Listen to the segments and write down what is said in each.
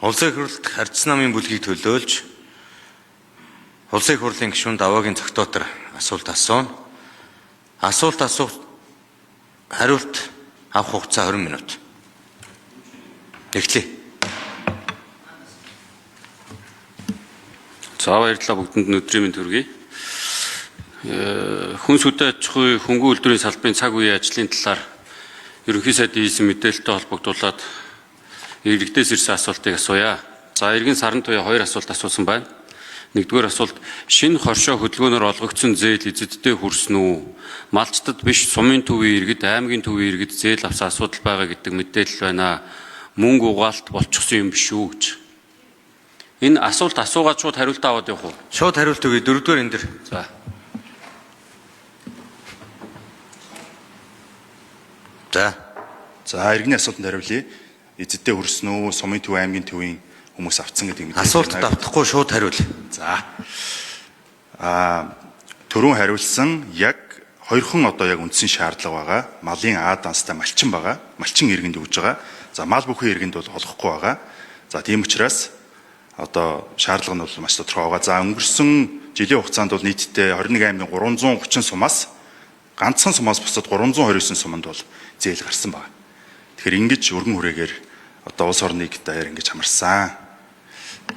Улсын их хурлд ардсан намын бүлгийг төлөөлж улсын их хурлын гишүүн даваагийн зохиотоор асуулт асууна. Асуулт асуух хариулт авах хугацаа 20 минут. Эхлэе. За баярлалаа бүгдэнд нь өдрийн мэнд хүргэе. Хүнс үдэ аж ахуй хөнгөн үйлдвэрийн салбарын цаг үеийн ажлын талаар ерөнхий сайдын хийсэн мэдээлэлтэй холбогдуулаад иргэдээс ирсэн асуултыг асууя. За эргэн саран туяа 2 асуулт асуусан байна. Нэгдүгээр асуулт шинэ хоршоо хөдөлгөөнөөр олгогдсон зээл эзэддээ хүрсэн үү? Малчтад биш сумын төвийн иргэд, аймгийн төвийн иргэд зээл авсан асуудал байгаа гэдэг мэдээлэл байна. Мөнгө угаалт болчихсон юм биш үү гэж. Энэ асуулт асуугаад шууд хариулт аваад явах уу? Шууд хариулт өгье. Дөрөвдүгээр энэ дэр. За иргэний асуултанд хариулъя. Эзэддээ хүрсэн үү? Сумын төв, аймгийн төвийн хүмүүс авцсан гэдэг мэдээлэл. Асуултад автахгүй шууд хариул. За. Түрүүн хариулсан яг 2 хон одоо яг үндсэн шаардлага байгаа. Малын А данстай малчин байгаа. Малчин иргэнд өгж байгаа. За мал бүхий иргэнд бол олохгүй байгаа. За тийм учраас одоо шаардлага нь бол маш тодорхой байгаа. За өнгөрсөн жилийн хугацаанд бол нийтдээ 21,330 сумаас ганцхан сумаас бусад 329 суманд бол зээл гарсан байна. Тэгэхээр ингэж өргөн хүрээгээр одоо улс орныг даяар ингэж хамарсан.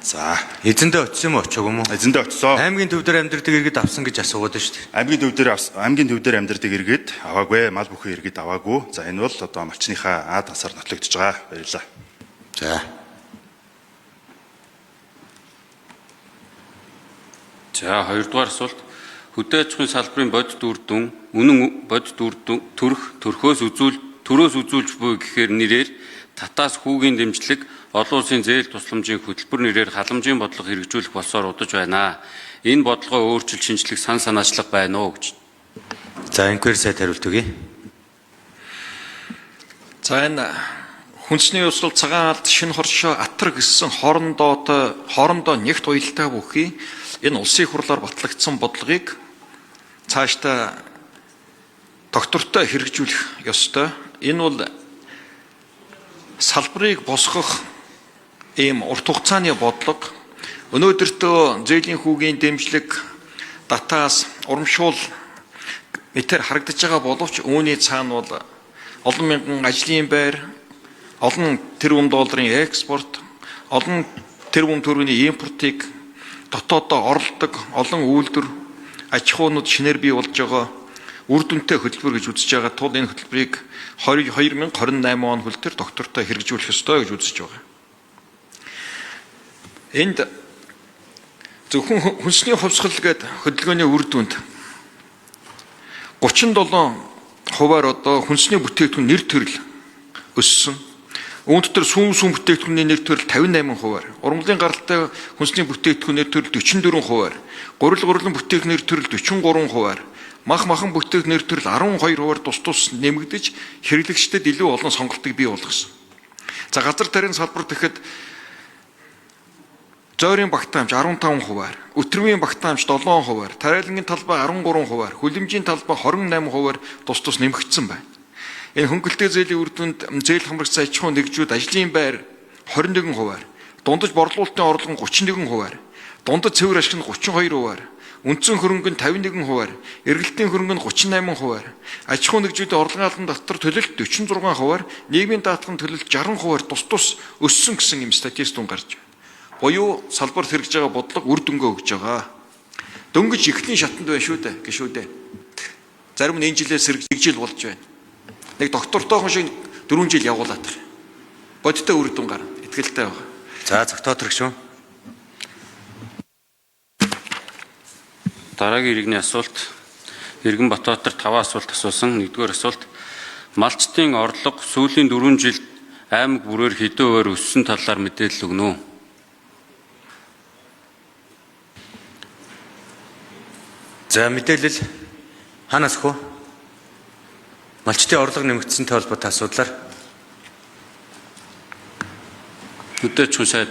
За Эзэндээ очсон юм уу, очоогүй юм уу? эзэндээ очсон. Аймгийн төв дээр амьдардаг иргэд авсан гэж асуугаад байна шүү дээ. Аймгийн төв дээр амьдардаг иргэд аваагүй, мал бүхий иргэд аваагүй. За энэ бол одоо малчныхаа А дансаар нотлогдож байгаа. Баярлалаа. За хоёрдугаар асуулт хөдөө аж ахуйн салбарын бодит үр дүн, үнэн бодит үр дүн төрхөөс үзүүлж буй гэхээр нэрээр татаас хүүгийн дэмжлэг олон улсын зээл тусламжийн хөтөлбөр нэрээр халамжийн бодлого хэрэгжүүлэх болсоор удаж байна. Энэ бодлогоо өөрчилж шинжлэх сан санаачлах байна уу гэж. За инквер сайд хариулт өгье. За энэ хүнсний ёслол цагаан алд шинэ хоршоо атар гэсэн хоорондоо нэгт уялдаа бүхий энэ улсын их хурлаар батлагдсан бодлогыг цаашдаа доктортой хэрэгжүүлэх ёстой. Энэ бол салбарыг босгох ийм урт хугацааны бодлого. Өнөөдөртөө зээлийн хүүгийн дэмжлэг датаас урамшуул мэтэр харагдаж байгаа боловч үүний цаана бол олон мянган ажлын байр, олон тэрбум долларын экспорт, олон тэрбум төгрөгийн импортыг дотоодоо орлдог олон үйлдвэр аж ахуйнууд шинээр бий болж байгаа үр дүнтэй хөтөлбөр гэж үзэж байгаа тул энэ хөтөлбөрийг 2028 он хөл төр доктортой хэрэгжүүлэх ёстой гэж үзэж байгаа. Энд зөвхөн хүнсний хувьсгал гэдэг хөдөлгөөний үр дүнд 37% одоо хүнсний бүтээгдэхүүн нэр төрөл өссөн. Үүн дотор сүүн бүтээгдэхүүний нэр төрөл 58%, ургамлын гаралтай хүнсний бүтээгдэхүүн нэр төрөл 44%, гурилан бүтээгдэхүүн нэр төрөл 43%, махан бүтээгдэхүүн нэр төрөл 12%-аар тус нэмэгдэж хэрэглэгчдэд илүү олон сонголтыг бий болгосон. За газар тарианы салбар гэхэд зөөрийн багтаамж 15%-аар, өтрөвийн багтаамж 7%-аар, тариалангийн талбай 13%-аар, хүлэмжийн талбай 28%-аар тус нэмэгдсэн байна. Энэ хөнгөлтэй зээлийн үр дүнд зээл хамрагц аж ахуйн нэгжүүд ажлын байр 21%-аар, дундаж борлуулалтын орлого 31%-аар, дундаж цэвэр ашиг нь 32%-аар, үндсэн хөрөнгө нь 51%-аар, эргэлтийн хөрөнгө нь 38%-аар, аж ахуйн нэгжүүдийн орлогын албан татвар төлөлт 46%-аар, нийгмийн даатгалын төлөлт 60%-аар тус өссөн гэсэн юм статистик гарч байна. Буюу салбарт хэрэгж байгаа бодлого үр дүнгээ өгж байгаа. Дөнгөж ихний шатанд байна шүү дээ. Зарим нь энэ жилээс сэргэж жил болж байна. Нэг доктортойхон шиг 4 жил явуулаад байна. Бодиттой үр дүн гарна. Итгэлтэй байна. За зохиотоор гишүүн. Дараагийн иргэний асуулт Иргэн Батбаатар 5 асуулт асуусан. Нэгдүгээр асуулт малчтын орлого сүүлийн 4 жилд аймаг бүрээр хэдэн хувиар өссөн талаар мэдээлэл өгнө үү? За мэдээлэл ханаас хөө? Малчтын орлого нэмэгдсэнтэй холбоотой асуудлаар хөдөө аж ахуйн сайд.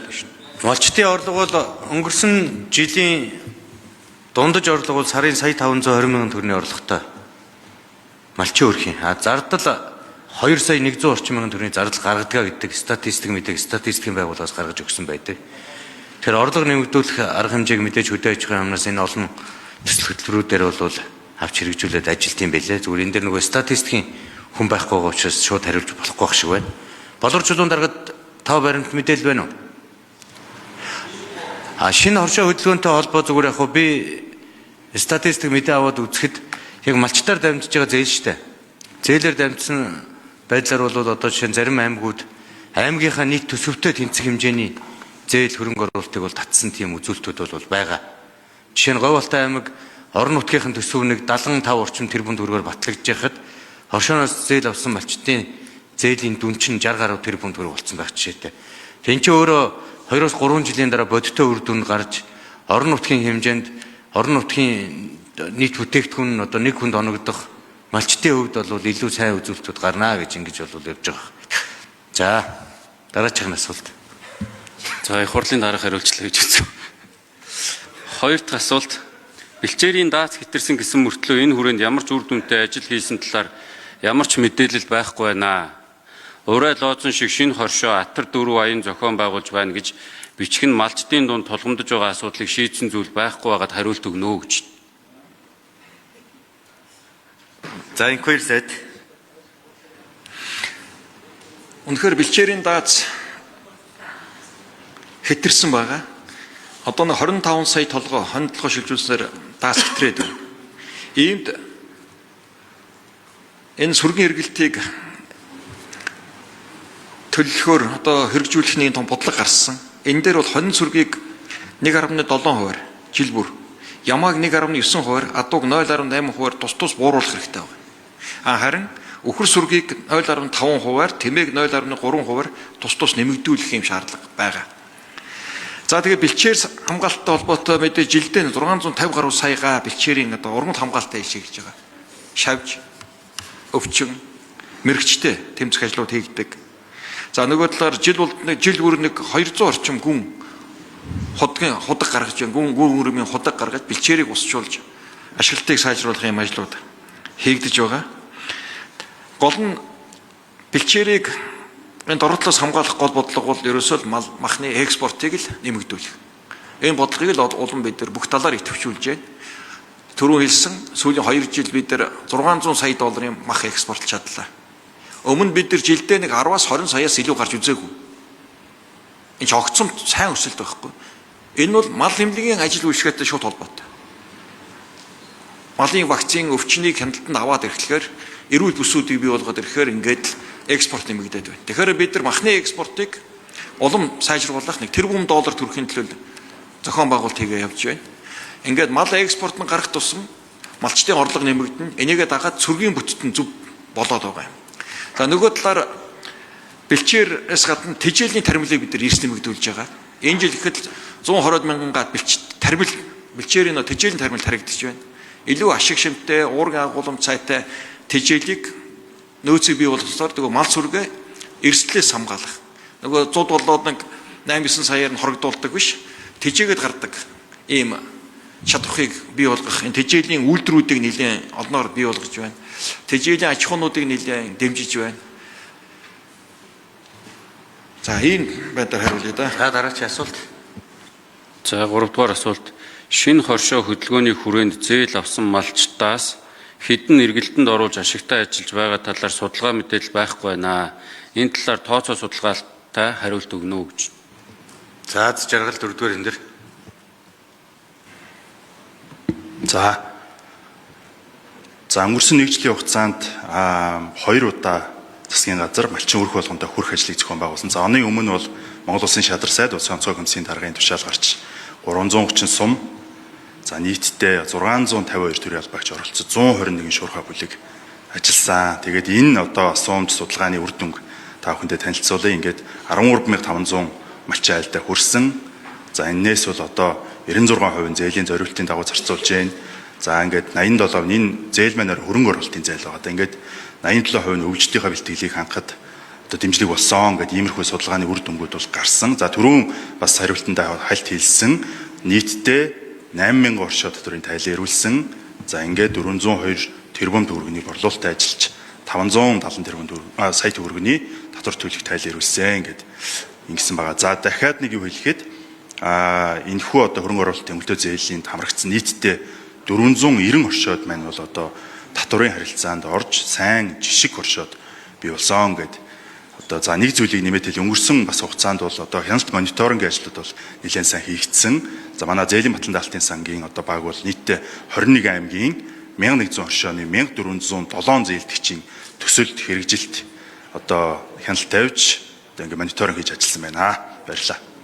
Малчтын орлого бол өнгөрсөн жилийн дундаж орлого бол сарын сая 520 мянган төгрөгийн орлоготой малчин өрхийн. Зардал 2 сая 100 орчим мянган төгрөгийн зардал гаргадаг гэдэг статистикийн байгууллагаас гаргаж өгсөн байдаг. Тэр орлого нэмэгдүүлэх арга хэмжээг мэдээж хөдөө аж ахуйн амнаас энэ олон төсөл хөтөлбөрүүдээр бол авч хэрэгжүүлээд ажилт юм байлээ. Зүгээр энэ дэр нөгөө статистикийн хүн байхгүй байгаа учраас шууд хариулж болохгүй байх шиг байна. Боловч чулуун дарагад тав баримт мэдээлэл байна уу? Шинэ хоршоо хөдөлгөөнтэй холбоо зүгээр яг би статистик мэдээ аваад үзэхэд яг малчтаар дамжиж байгаа зээл штэ. Зээлээр дамжсан байдлаар бол одоо жишээ нь зарим аймагуд аймгийнхаа нийт төсөвтэй тэнцэх хэмжээний зээл хөрөнгө оруулалтыг бол татсан тийм үзүүлэлтүүд бол байгаа. Жишээ нь Говьалтай аймаг орон нутгийнхын төсөв нэг 75 орчим тэрбум төгрөгөөр батлагдж байхад хоршооноос зээл авсан малчтын зээлийн дүн чинь 60 гаруй тэрбум төгрөг болсон байх жишээтэй. Тэн чинь өөрөө 2-3 жилийн дараа бодиттой үр дүнд гарч орон нутгийн хэмжээнд орон нутгийн нийт бүтээгдэхүүн одоо нэг хүнд оногдох малчтын хувьд бол илүү сайн үзүүлэлтүүд гарнаа гэж ингэж бол явж байгаа. За дараагийн асуулт. За их хурлын дараах хариулчлаа гэж үзсэн. Хоёр дахь асуулт. Бэлчээрийн даац хэтэрсэн гэсэн мөртлөө энэ хүрээнд ямар ч үр дүнтэй ажил хийсэн талаар ямар ч мэдээлэл байхгүй байна. Урай лоозон шиг шинэ хоршоо Атар 4 аян зохион байгуулж байна гэж бичиг нь малчдын дунд тулгамдж байгаа асуудлыг шийдсэн зүйл байхгүй байгаад хариулт өгнө гэж. За inquiry said. Үнэхээр бэлчээрийн даац хэтэрсэн байгаа. Одоо нэг 25 сая толгой хондлогоо шилжүүлснээр даац хэтрээд байна. Иймд энэ сүргийн эргэлтийг төлөвлөхөөр одоо хэрэгжүүлэх нэг том бодлого гарсан. Энэ дээр бол хонин сүргийг 1.7% жил бүр, ямааг 1.9%, адууг 0.8% тус бууруулах хэрэгтэй байна. Харин өхөр сүргийг 0.5%-аар, тэмээг 0.3%-аар тус нэмэгдүүлэх юм шаардлага байгаа. За тэгээд бэлчээр хамгаалттай холбоотой мэдээ жилдээ 650 гаруй саяга бэлчээрийн одоо урмад хамгаалалтаа хийж байгаа. Шавж, өвчин, мэрэгчтэй тэмцэх ажлууд хийгдэг. За нөгөө талаар жил бүр нэг 200 орчим гүн худаг гаргаж байна. Гүн өрөмийн худаг гаргаж бэлчээрийг усчуулж ашиглалтыг сайжруулах юм ажлууд хийгдэж байгаа. Гол нь бэлчээрийг энэ дордлоос хамгаалах гол бодлого бол ерөөсөө махны экспортыг л нэмэгдүүлэх. Энэ бодлогыг л улам бид нар бүх талаар идэвхжүүлж байна. Түрүү хэлсэн сүүлийн 2 жил бид нар 600 сая долларын мах экспортлж чадлаа. Өмнө бид нар жилдээ нэг 10-аас 20 саяас илүү гарч үзээгүй. Энэ ч огцом сайн өсөлт байхгүй. Энэ бол мал эмнэлгийн ажил үйлчлэгээтэй шууд холбоотой. Малын вакцины өвчнийг хяналтанд аваад ирэхлээр эрүүл бүсүүдийг бий болгоод ирэхээр ингээд экспорт нэмэгдээд байна. Тэгэхээр бид нар махны экспортыг улам сайжруулах нэг тэрбум доллар төгрөгийн төлөө зохион байгуулалт хийгээ явж байна. Ингээд мал экспорт нь гарах тусам малчтын орлого нэмэгдэнэ. Энийгээ дагаад цэргийн бүтцэн зүв болоод байгаа юм. За нөгөө талаар бэлчээрээс гадна тэжээлийн тармилыг бид нар эрс нэмэгдүүлж байгаа. Энэ жил ихэд 120 мянган гад бэлчээрийн тэжээлийн тармил таригдж байна. Илүү ашиг шимтэй, уургийн агуулмж цайтай тэжээлийг нөөцийг бий болгохоор нөгөө мал сүргээ эрсдлээс хамгаалах. Нөгөө 100 болоод нэг 8-9 саяар нь хорогдуулдаг биш. Тэжээгээд гардаг ийм чадварыг бий болгох, энэ тэжээлийн үйлдвэрүүдийг нэлээд олноор бий болгож байна. Тэжээлийн аж ахуйнуудыг нэлээд дэмжиж байна. За энэ байдлаар хариулъя да. За дараагийн асуулт. За 3 дугаар асуулт. Шинэ хоршоо хөдөлгөөний хүрээнд зээл авсан малчтаас хэдэн эргэлтэнд оруулж ашигтай ажиллаж байгаа талаар судалгаа мэдээлэл байхгүй байна. Энэ талаар тооцоо судалгаатай хариулт өгнө үү гэж. За жаргал 4 дугаар энэ дэр. За өнгөрсөн 1 жилийн хугацаанд 2 удаа засгийн газар малчин өрх болгонтой хүрх ажлыг зохион байгуулсан. За оны өмнө бол Монгол Улсын шадар сайд улсын онцгой комиссийн даргын тушаал гарч 330 сум, за нийтдээ 652 төрлийн албаагч оролцсон 121 шуурхай бүлэг ажилласан. Тэгээд энэ одоо асуумж судалгааны үр дүнг та бүхэндээ танилцуулъя. Ингээд 13500 малчин айлдаа хүрсэн. За энээс бол одоо 96% зээлийн зориултын дагуу зарцуулж байна. За ингээд 87% энэ зээл манаар хөрөнгө оруулалтын зээл байгаа. Ингээд 87% нь өвчтөнийхөө бэлтгэлийг хангахад одоо дэмжлэг болсон гэдэг иймэрхүү судалгааны үр дүнгууд бол гарсан. За түрүүн бас хариултандаа хальт хэлсэн нийтдээ 8000 оршоо дотрын тайлан ирүүлсэн. За ингээд 402 тэрбум төгрөгийн борлуулалтад ажиллаж 570 сая төгрөгийн татвар төлөх тайлбар ирүүлсэн гэд ингэсэн байгаа. За дахиад нэг юу хэлэхэд энэхүү одоо хөрөнгө оруулалтын өнгөлтөө зээлийн хамрагдсан нийтдээ 490 оршоод маань бол одоо татварын харилцаанд орж сайн жишг оршоод бий болсон гэд одоо за нэг зүйлийг нэмээд хэл өнгөрсөн бас хугацаанд бол одоо хяналт мониторингийн ажлууд бол нэлээд сайн хийгдсэн. За манай зээлийн батлан даалтын сангийн одоо баг бол нийтдээ 21 аймгийн 1100 оршооны 1407 зээлдэгчийн төсөлд хэрэгжилт одоо хяналт тавьж одоо ингээ мониторинг хийж ажилласан байна. Баярлалаа.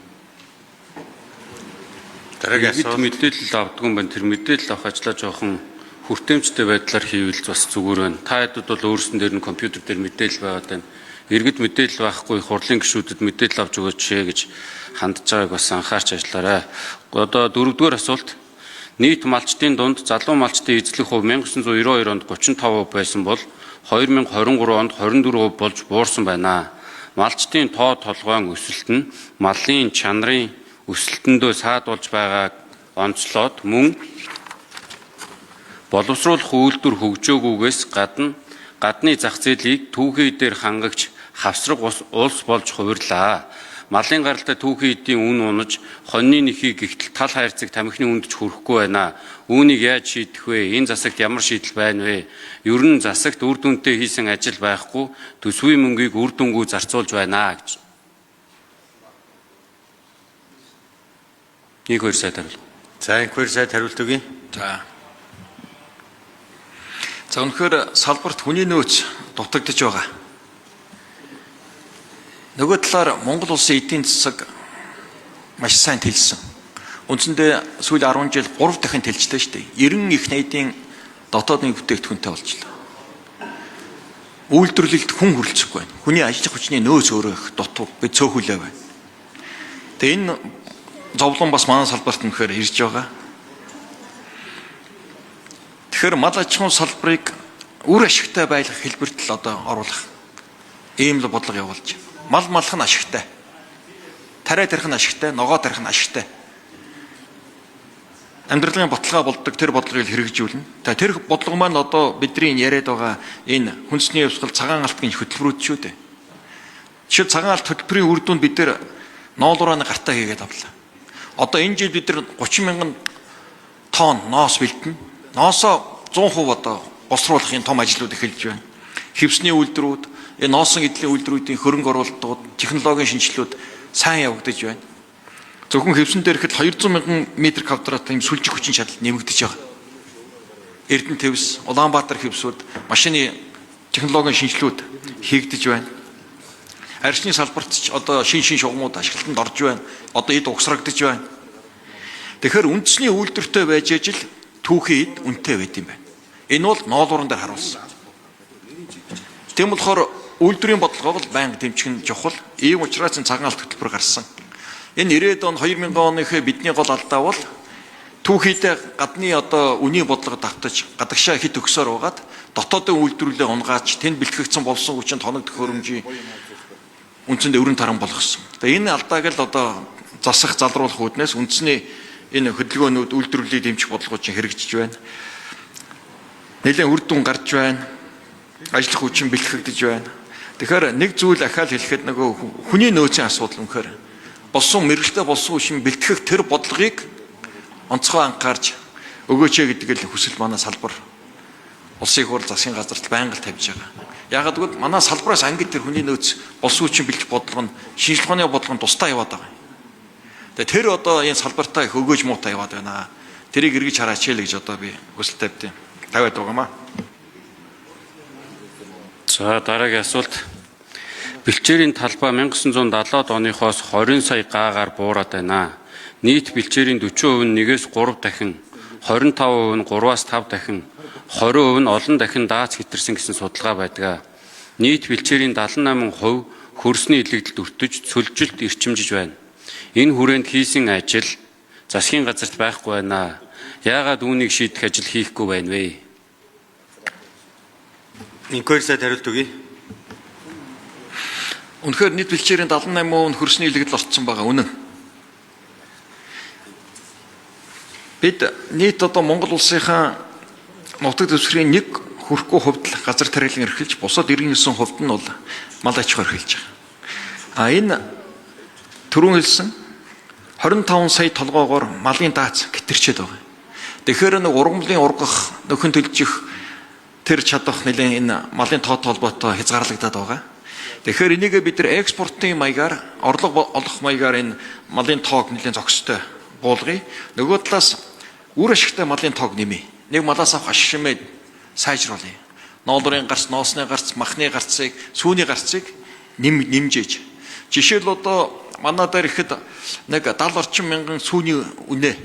Дараагийн мэдээлэл авдаг юм байна. Тэр мэдээлэл авах ажлаа жоохон хүртээмжтэй байдлаар хийвэл бас зүгээр байна. Та хэд бол өөрсдөн дээр нь компьютер дээр мэдээлэл байгаад байна. Иргэд мэдээлэл байхгүй хурлын гишүүдэд мэдээлэл авч өгөөч гэж хандж байгааг бас анхаарч ажиллаарай. Одоо 4-р асуулт. Нийт малчдын дунд залуу малчдын эзлэх хувь 1992 онд 35% байсан бол 2023 онд 24% болж буурсан байна. Малчдын тоо толгойн өсөлт нь малын чанарын өсөлтөндөө саадуулж байгааг онцлоод мөн боловсруулах үйлдвэр хөгжөөгүйгээс гадны зах зээлийг түүхий дээр хангагч хавсраг улс болж хувирлаа. Малын гаралтай түүхий эдийн үн унаж хоньны нэхийг гихтэл тал хайрцаг тамхины үндж хүрэхгүй байна. Үүнийг яаж шийдэх вэ? Энэ засагт ямар шийдэл байна вэ? Ер нь засагт үр дүнтэй хийсэн ажил байхгүй төсвийн мөнгийг үр дүнгүй зарцуулж байна гэж. Нэг хоёр сайд хариулт. За энэ хоёр сайд хариулт өгье. За өнөхөр салбарт хүний нөөц дутагдж байгаа. Нөгөө талаар Монгол улсын эдийн засаг маш сайн тэлсэн. Үндсэндээ сүүлийн 10 жил 3 дахин тэлжлээ шүү дээ. 90 их найдын дотоодны бүтээгдэхүүнтэй болчихлоо. Үйлдвэрлэлд хүн хүрэлцэхгүй байна. Хүний ажил хүчний нөөц өөрөө их дутуу, бид цөөхөлөө байна. Тэгээ энэ зовлон бас манай салбарт нөхөр ирж байгаа. Тэгэхээр мал аж ахуйн салбарыг үр ашигтай байлгах хэлбэрт л одоо оруулах ийм л бодлого явуулж байна. Мал малах нь ашигтай. Тариа тарих нь ашигтай, ногоо тарих нь ашигтай. Амьдралын бодлого болдог тэр бодлогыг хэрэгжүүлнэ. Тэр бодлого маань одоо бидний яриад байгаа энэ хүнсний явсгал цагаан алтын хөтөлбөрүүд шүү дээ. Жишээ цагаан алт хөтөлбөрийн үр дүнд бид нар ноолуураа гартаа хийгээд авлаа. Одоо энэ жил бид нар 30 мянган тонн ноос бэлдэнэ. Ноосоо 100% одоо босруулахын том ажлууд эхэлж байна. Хевсний үйлдвэрүүд, энэ ноосон эдлийн үйлдвэрүүдийн хөрөнгө оруулалтууд, технологийн шинжилгүүд сайн явагдаж байна. Зөвхөн хевсэн дээр ихэд 200 мянган метр квадрат ийм сүлжих хүчин чадал нэмэгдэж байгаа. Эрдэнэ твс, Улаанбаатар хевсүүд машины технологийн шинжилгүүд хийгдэж байна. Арьсны салбарт ч одоо шин шугамуд ашиглалтанд орж байна. Одоо эд угсрагдж байна. Тэгэхээр үндэсний үйлдвэртэй байж ажил түүхий эд үнэтэй байт юм байна. Энэ бол ноолууран дээр харуулсан. Тийм болохоор үйлдвэрийн бодлогоо л байнга дэмжих нь чухал. Ийм учраас цагаан алт хөтөлбөр гарсан. Энэ 90-ад он 2000 оныхээ бидний гол алдаа бол түүхийдээ гадны одоо үний бодлого давтаж гадагшаа хит өгсөөр угаад дотоодын үйлдвэрлэлээ унгаач тэнд бэлтгэгдсэн болсон хүчин тоног төхөөрөмжийн үндсэндээ өрн таран болгосон. Тэгээ энэ алдааг л одоо засах залруулах үүднээс үндэсний энэ хөдөлгөөнүүд үйлдвэрлэлийг дэмжих бодлогоо чинь хэрэгжиж байна. Нэлээд үр дүн гарч байна. Ажил хүчин бэлтгэгдэж байна. Тэгэхээр нэг зүйл ахаал хэлэхэд нөгөө хүний нөөцийн асуудал үнэхээр болсон мэрэгчлээ болсон хүчин бэлтгэх тэр бодлогыг онцгой анхаарч өгөөч гэдэг л хүсэл манай салбар улсын хурл засгийн газарт байнга тавьж байгаа. Яагаад гэвэл манай салбараас ангид тэр хүний нөөц болсон хүчин бэлтгэх бодлого нь шинжилгээ ухааны бодлого нь тусдаа яваад байгаа. Тэгээ тэр одоо энэ салбартаа их өгөөж муутай яваад байна. Тэрийг эргэж хараач л гэж одоо би хүсэл тавьд. Тавиад байгаамаа. За дараагийн асуулт. Бэлчээрийн талбай 1970-ад оныхоос 20 сая гаагаар буураад байна. Нийт бэлчээрийн 40% нь 1-3 дахин, 25% нь 3-5 дахин, 20% нь олон дахин дааз хэтэрсэн гэсэн судалгаа байдаг. Нийт бэлчээрийн 78% хөрсний илэгдэлд өртөж, цөлжилт эрчимжиж байна. Энэ хүрээнд хийсэн ажил засгийн газарт байхгүй байна. Яагаад үүнийг шийдэх ажил хийхгүй байна вэ? Ингээр сайд хариулт өгье. Үнэхээр нийт бэлчээрийн 78% нь хөрсний илэгдэл орцсон байгаа үнэн. Бид нийт одоо Монгол улсынхаа нутаг дэвсгэрийн 1% хүрэхгүй хувьд л газар тариалан эрхэлж, бусад 99% нь бол мал аж ахуйн эрхэлж байгаа. Энэ түрүүн хэлсэн 25 сая толгоогоор малын даац гитэрчээд байгаа. Тэгэхээр нэг ургамлын ургах, нөхөн төлжих тэр чадах нэлээд энэ малын тоо толботой хязгаарлагдаад байгаа. Тэгэхээр энийг бид нар экспортын маягаар, орлого олох маягаар энэ малын тоог нэлээд зохистой буулгая. Нөгөө талаас үр ашигтай малын тоог нэмье. Нэг малаас авах ашиг шимээ сайжруулъя. Ноолрын гарц, ноосны гарц, махны гарцыг, сүүний гарцыг нэмжээж. Жишээл одоо манай дээр ихэд нэг 70 орчим мянган сүүний үнэ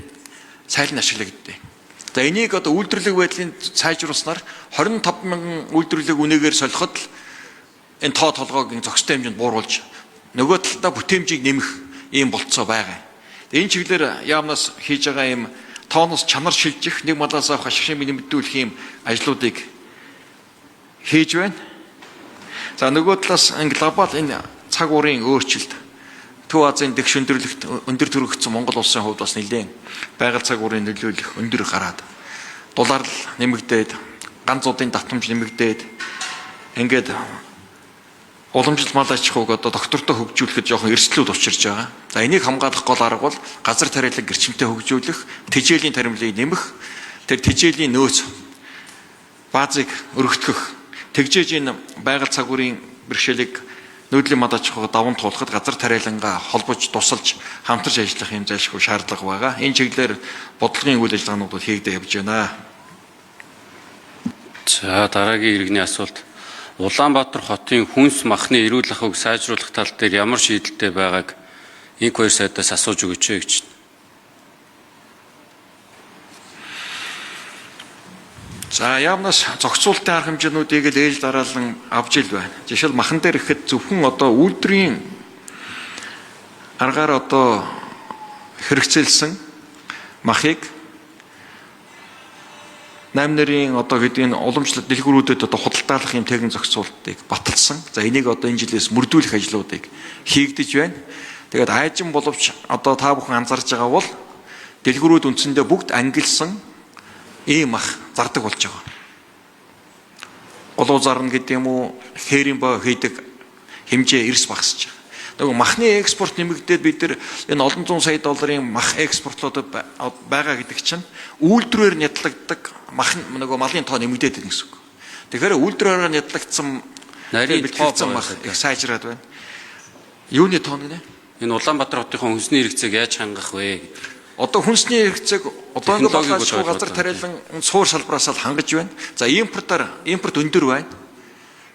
сайлн ашиглагддаг. За энийг одоо үйлдвэрлэх байдлын сайжруулснаар 25 мянган үйлдвэрлэх үнэгээр солиход л энэ тоо толгойг зохистой хэмжээнд бууруулж нөгөө талдаа бүтээмжийг нэмэх ийм болцоо байгаа. Энэ чиглэлээр яамнаас хийж байгаа ийм тооноос чанар шилжих, нэг малаас авах ашиг шимийг нэмэгдүүлэх ийм ажлуудыг хийж байна. За нөгөө талаас глобал энэ цаг уурын өөрчлөлт Төв Азийн дэх шөндөрлөгт өндөр төрөгцсөн Монгол улсын хувьд бас нэлээд байгаль цаг уурын нөлөөлөх өндөр гараад дулаар нэмэгдээд, ганцуудын давтамж нэмэгдээд ингээд уламжлалт мал аж ахуйг одоо доктортой хөгжүүлэхэд жоохон эрсдлүүд учирч байгаа. За энийг хамгаалах гол арга бол газар тариалан гэрчмтэй хөгжүүлэх, тэжээлийн таримлыг нэмэх, тэр тэжээлийн нөөц баазыг өргөтгөх, тэгжээж энэ байгаль цаг уурын бэрхшээлийг нүүдлийн мал аж ахуйг даван туулахад газар тариалангаа холбож, тусалж, хамтарч ажиллах юм зайлшгүй шаардлага байгаа. Энэ чиглэлээр бодлогын үйл ажиллагаанууд хийгдэж явж байна. За дараагийн иргэний асуулт. Улаанбаатар хотын хүнс махны эрүүл ахуйг сайжруулах тал дээр ямар шийдэлтэй байгааг инк 2 сайдаас асууж өгөөч гэж. За яамнаас зохицуулалтын арга хэмжээнүүдийг л ээж дараалан авч ил байна. Жишээл махан дээр ихэд зөвхөн одоо үйлдвэрийн аргаар одоо хэрэгцээлсэн махыг 8 нарын одоо гэдгийг уламжлалт дэлгүүрүүдэд одоо худалдаалах юм техник зохицуултыг баталсан. За энийг одоо энэ жилээс мөрдүүлэх ажлуудыг хийгдэж байна. Тэгээд айжин боловч одоо та бүхэн анзаарч байгаа бол дэлгүүрүүд үндсэндээ бүгд ангилсан ийм мах зардаг болж байгаа. Голуу зарна гэдэг юм уу, хээрийн боо хийдэг хэмжээ эрс багасж байгаа. Нөгөө махны экспорт нэмэгдээд бид нар энэ олон зуун сая долларын мах экспортлуудад байгаа гэдэг чинь үйлдвэрээр нядлагддаг мах нөгөө малын тоо нэмэгдээд байна гэсэн үг. Тэгэхээр үйлдвэрээр нядлагдсан нарийн бэлтгэгдсэн мах их сайжраад байна. Юуны тоо нэ? Энэ Улаанбаатар хотын хүнсний хэрэгцээг яаж хангах вэ? Одоо хүнсний хэрэгцээг одоо ингээд боловсрол газар тариалан суур салбараас л хангаж байна. За импорт өндөр байна.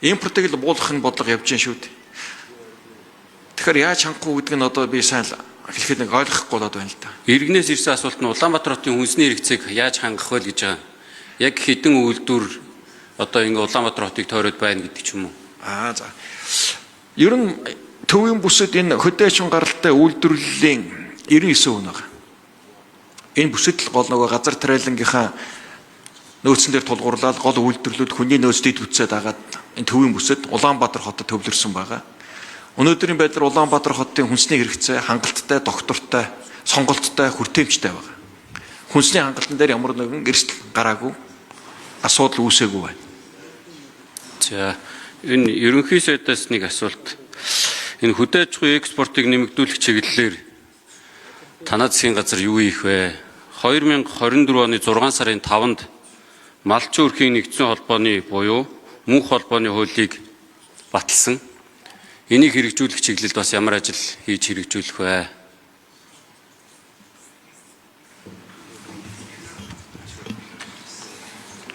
Импортыг л буулгах нь бодлого явж байна шүү дээ. Тэгэхээр яаж хангах уу гэдэг нь одоо би сайн хэлэхэд нэг ойлгохгүй болоод байна л да. Иргэнээс ирсэн асуулт нь Улаанбаатар хотын хүнсний хэрэгцээг яаж хангах вэ гэж байгаа. Яг хэдэн үйлдвэр одоо ингэ Улаанбаатар хотыг тойроод байна гэдэг ч юм уу. За. Ер нь төвийн бүсэд энэ хөдөөчн гаралтай үйлдвэрлэлийн 99% байгаа. Энэ бүсэд л гол нөгөө газар тариалангийнхаа нөөцөн дээр тулгуурлаад гол үйлдвэрлэлүүд хүний нөөцтэй төцөөд агаад энэ төвийн бүсэд Улаанбаатар хотод төвлөрсөн байгаа. Өнөөдрийн байдлаар Улаанбаатар хотын хүнсний хэрэгцээ хангалттай, доктортой, сонголттой, хүртээмжтэй байгаа. Хүнсний хангалтан дээр ямар нэгэн эрсдэл гараагүй, асуудал үүсээгүй байна. За энэ ерөнхий сайдаас нэг асуулт. Энэ хөдөө аж ахуйн экспортыг нэмэгдүүлэх чиглэлээр танай засгийн газар юу хийх вэ? 2024 оны 6 сарын 5-нд Малчин өрхийн нэгдсэн холбооны буюу мөнх холбооны хуулийг баталсан. Энийг хэрэгжүүлэх чиглэлд бас ямар ажил хийж хэрэгжүүлэх вэ?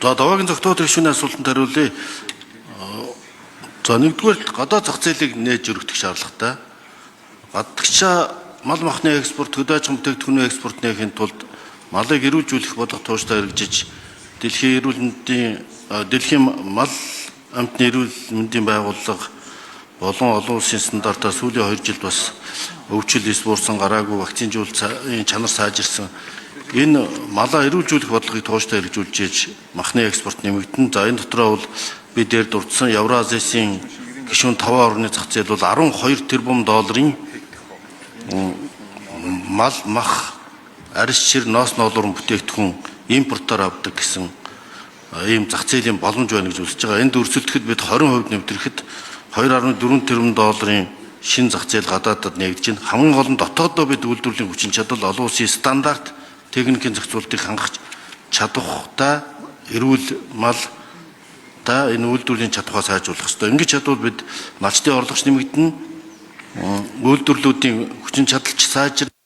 За даваагийн зохицуулалт гишүүний асуултанд хариулъя. За нэгдүгээр гадаад зах зээлийг нээж өргөх шаардлагатай. Гадагшаа мал махны экспорт, хөдөө аж ахуйн бүтээгдэхүүний экспорт нээхийн тулд малыг эрүүлжүүлэх бодлого тууштай хэрэгжиж дэлхийн мал амтны эрүүл мэндийн байгууллага болон олон улсын стандартаар сүүлийн 2 жилд бас өвчлөлс буурсан гараагүй вакцинжуулалтын чанар сайжирсан. Энэ малаа эрүүлжүүлэх бодлогыг тууштай хэрэгжүүлж махны экспорт нэмэгдэн. За энэ дотроо бол бид дээр дурдсан Евразисын гишүүн 5 орны зах зээл бол 12 тэрбум долларын мал мах арьс шир ноос ноолорон бүтээгдэхүүн импортоор авдаг гэсэн ийм зах зээлийн боломж байна гэж үзэж байгаа. Энд өрсөлдөхэд бид 20% нэмэгдэхэд 2.4 тэрбум долларын шин зах зээл гадаадад нэгдэж байна. Хамгийн гол нь дотооддоо бид үйлдвэрлэлийн хүчин чадал олон улсын стандарт техникийн зохицуултыг хангах чадвартай эрүүл мал та энэ үйлдвэрлэлийн чадвараа сайжруулах ёстой. Ингэж чадвал бид малчтын орлогч нэмэгдэнэ, үйлдвэрлэлүүдийн хүчин чадалч сайжирна.